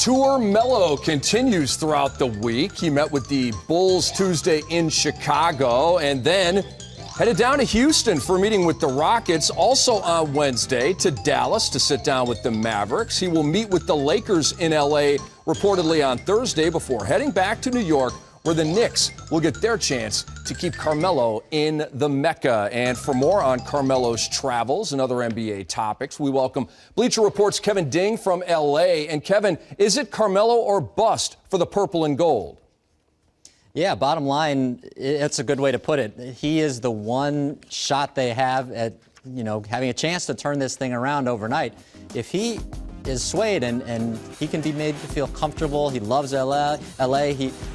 tour Melo continues throughout the week. He met with the Bulls Tuesday in Chicago and then headed down to Houston for a meeting with the Rockets. Also on Wednesday to Dallas to sit down with the Mavericks. He will meet with the Lakers in L.A. reportedly on Thursday before heading back to New York, where the Knicks will get their chance to keep Carmelo in the Mecca. And for more on Carmelo's travels and other NBA topics, we welcome Bleacher Reports Kevin Ding from L.A. And Kevin, is it Carmelo or bust for the purple and gold? Yeah, bottom line, it's a good way to put it. He is the one shot they have at, having a chance to turn this thing around overnight. If he is swayed and he can be made to feel comfortable. He loves LA.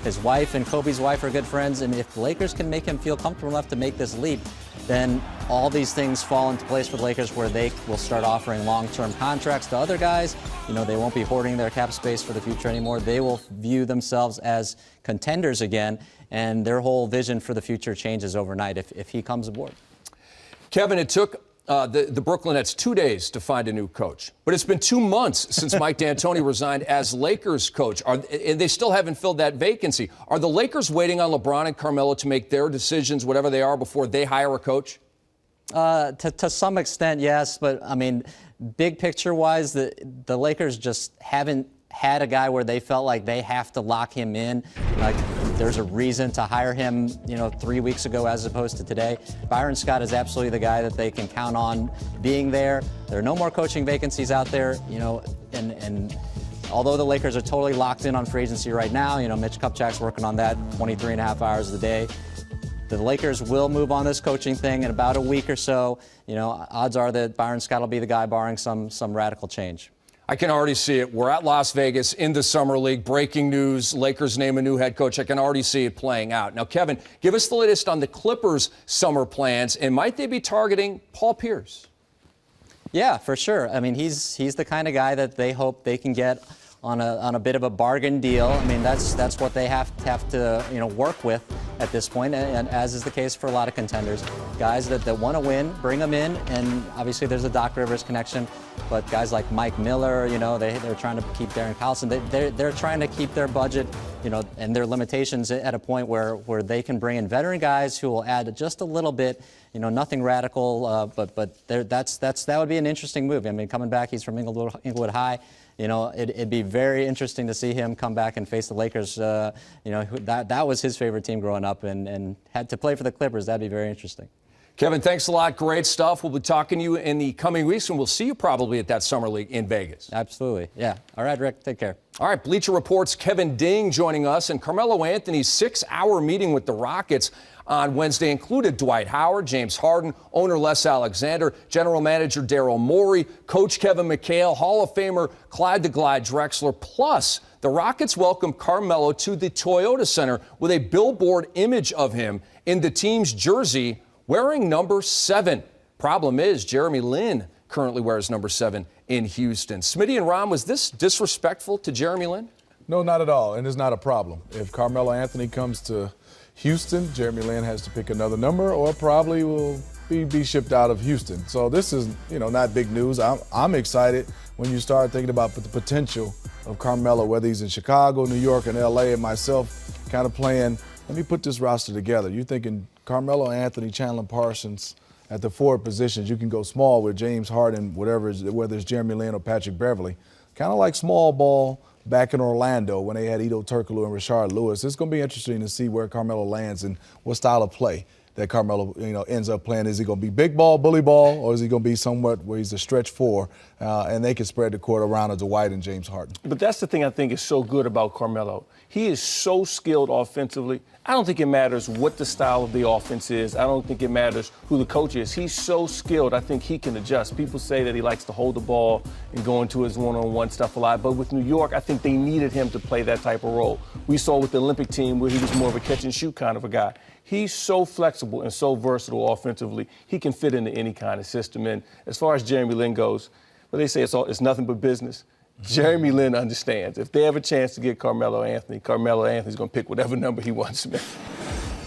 His wife and Kobe's wife are good friends. And if the Lakers can make him feel comfortable enough to make this leap, then all these things fall into place for the Lakers where they will start offering long-term contracts to other guys. They won't be hoarding their cap space for the future anymore. They will view themselves as contenders again, and their whole vision for the future changes overnight if he comes aboard. Kevin, it took the Brooklyn Nets 2 days to find a new coach. But it's been 2 months since Mike D'Antoni resigned as Lakers coach. And they still haven't filled that vacancy. Are the Lakers waiting on LeBron and Carmelo to make their decisions, whatever they are, before they hire a coach? To some extent, yes. But, big picture-wise, the Lakers just haven't had a guy where they felt like they have to lock him in. Like there's a reason to hire him, 3 weeks ago as opposed to today. Byron Scott is absolutely the guy that they can count on being there. There are no more coaching vacancies out there, and although the Lakers are totally locked in on free agency right now, Mitch Kupchak's working on that 23 and a half hours a day. The Lakers will move on this coaching thing in about a week or so. Odds are that Byron Scott will be the guy barring some radical change. I can already see it. We're at Las Vegas in the Summer League. Breaking news, Lakers name a new head coach. I can already see it playing out. Now, Kevin, give us the latest on the Clippers' summer plans, and might they be targeting Paul Pierce? Yeah, for sure. He's the kind of guy that they hope they can get on a bit of a bargain deal. That's what they have to work with at this point, and as is the case for a lot of contenders. Guys that want to win, bring them in, and obviously there's a Doc Rivers connection, but guys like Mike Miller, they're trying to keep Darren Collison. They're trying to keep their budget, and their limitations at a point where they can bring in veteran guys who will add just a little bit, nothing radical, but that would be an interesting move. Coming back, he's from Inglewood High. It'd be very interesting to see him come back and face the Lakers. That was his favorite team growing up, and had to play for the Clippers. That'd be very interesting. Kevin, thanks a lot. Great stuff. We'll be talking to you in the coming weeks, and we'll see you probably at that Summer League in Vegas. Absolutely. Yeah. All right, Rick. Take care. All right. Bleacher Reports Kevin Ding joining us, and Carmelo Anthony's 6-hour meeting with the Rockets on Wednesday included Dwight Howard, James Harden, owner Les Alexander, general manager Daryl Morey, coach Kevin McHale, Hall of Famer Clyde the Glide Drexler. Plus, the Rockets welcomed Carmelo to the Toyota Center with a billboard image of him in the team's jersey wearing number 7. Problem is, Jeremy Lin currently wears number 7 in Houston. Smitty and Ron, was this disrespectful to Jeremy Lin? No, not at all, and it's not a problem. If Carmelo Anthony comes to Houston, Jeremy Lin has to pick another number or probably will be shipped out of Houston. So this is, not big news. I'm excited when you start thinking about the potential of Carmelo, whether he's in Chicago, New York, and L.A., and myself kind of playing, let me put this roster together. You're thinking Carmelo Anthony, Chandler Parsons at the forward positions. You can go small with James Harden, whether it's Jeremy Lin or Patrick Beverley. Kind of like small ball back in Orlando when they had Ito Turkoglu and Rashard Lewis. It's going to be interesting to see where Carmelo lands and what style of play that Carmelo, ends up playing. Is he going to be big ball, bully ball, or is he going to be somewhat where he's a stretch 4 and they can spread the court around to Dwight and James Harden? But that's the thing I think is so good about Carmelo. He is so skilled offensively. I don't think it matters what the style of the offense is. I don't think it matters who the coach is. He's so skilled, I think he can adjust. People say that he likes to hold the ball and go into his one-on-one stuff a lot. But with New York, I think they needed him to play that type of role. We saw with the Olympic team where he was more of a catch-and-shoot kind of a guy. He's so flexible and so versatile offensively. He can fit into any kind of system. And as far as Jeremy Lin goes, well, they say it's nothing but business. Jeremy Lin understands. If they have a chance to get Carmelo Anthony's going to pick whatever number he wants, man.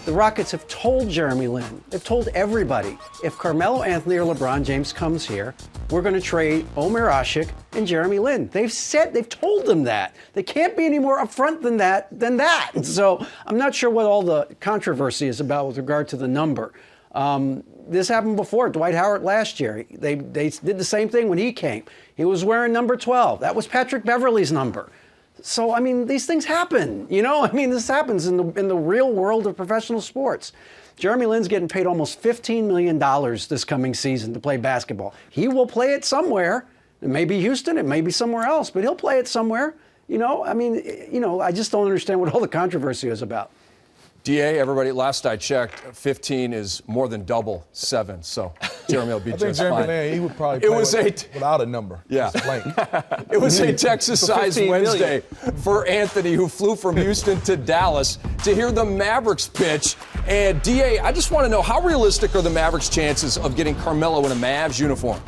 The Rockets have told Jeremy Lin, they've told everybody, if Carmelo Anthony or LeBron James comes here, we're going to trade Omer Asik and Jeremy Lin. They've told them that. They can't be any more upfront than that. And so I'm not sure what all the controversy is about with regard to the number. This happened before. Dwight Howard last year. They did the same thing when he came. He was wearing number 12. That was Patrick Beverley's number. So, I mean, these things happen, you know? I mean, this happens in the real world of professional sports. Jeremy Lin's getting paid almost $15 million this coming season to play basketball. He will play it somewhere. It may be Houston, it may be somewhere else, but he'll play it somewhere. You know, I mean, you know, I just don't understand what all the controversy is about. DA, everybody, last I checked, 15 is more than double 7, so Jeremy will be I think just Jeremy fine. Lin, he would probably play without a number. Yeah. Just blank. It was a Texas-sized 15 million. Wednesday for Anthony, who flew from Houston to Dallas to hear the Mavericks pitch. And, DA, I just want to know, how realistic are the Mavericks' chances of getting Carmelo in a Mavs uniform?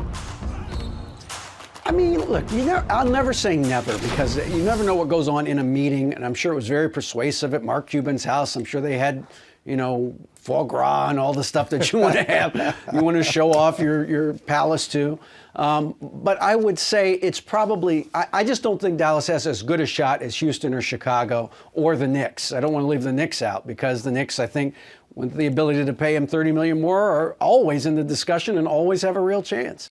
I mean, look, I'll never say never, because you never know what goes on in a meeting, and I'm sure it was very persuasive at Mark Cuban's house. I'm sure they had, you know, foie gras and all the stuff that you want to have. You want to show off your palace to. But I would say it's probably, I just don't think Dallas has as good a shot as Houston or Chicago or the Knicks. I don't want to leave the Knicks out, because the Knicks, I think, with the ability to pay him $30 million more, are always in the discussion and always have a real chance.